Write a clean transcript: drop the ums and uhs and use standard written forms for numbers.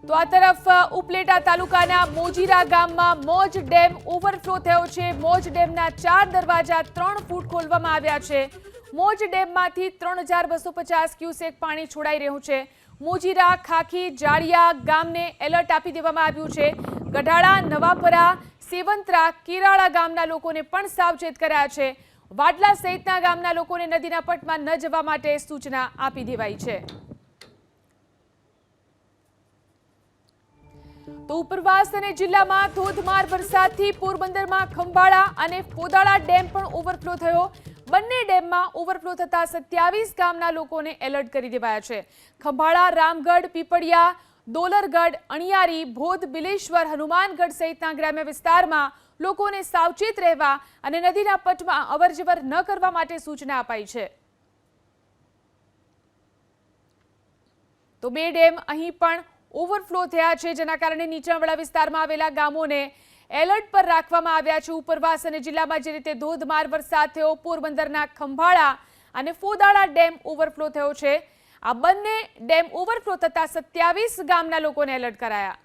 તો આ તરફ ઉપલેટા તાલુકાના મોજીરા ગામમાં મોજ ડેમ ઓવરફ્લો થયો છે। મોજ ડેમના 4 દરવાજા 3 ફૂટ ખોલવામાં આવ્યા છે। મોજ ડેમમાંથી 3250 ક્યુસેક પાણી છોડાઈ રહ્યું છે। મોજીરા, ખાખી, જાળિયા ગામને એલર્ટ આપી દેવામાં આવ્યું છે। ગઢાળા, નવાપરા, સેવંતરા, કેરાળા ગામના લોકોને પણ સાવચેત કરાયા છે। વાડલા સહિતના ગામના લોકોને નદીના પટમાં ન જવા માટે સૂચના આપી દેવાઈ છે। તો ઉપરવાસના જિલ્લામાં ધોધમાર વરસાદથી પોરબંદરમાં ખંભાળા અને ફોદાળા ડેમ પણ ઓવરફ્લો થયો। બંને ડેમમાં ઓવરફ્લો થતા 27 ગામના લોકોને એલર્ટ કરી દેવાયા છે। ખંભાળા, રામગઢ, પીપળિયા, દોલરગઢ, અણિયારી, ભોદ, બિલેશ્વર, હનુમાનગઢ સહિતના ગ્રામ્ય વિસ્તારમાં લોકોને સાવચેત રહેવા અને નદીના પટમાં અવરજવર ન કરવા માટે સૂચના અપાઈ છે। તો બે ડેમ અહીં પણ ઓવરફ્લો થયા છે, જેના કારણે નીચાણવાળા વિસ્તારમાં આવેલા ગામોને એલર્ટ પર રાખવામાં આવ્યા છે। ઉપરવાસના જિલ્લામાં જે રીતે ધોધમાર વરસાદ થયો, પોરબંદરના ખંભાળા અને ફોદાળા ડેમ ઓવરફ્લો થયો છે। આ બંને ડેમ ઓવરફ્લો થતા 27 ગામના લોકોને એલર્ટ કરાયા।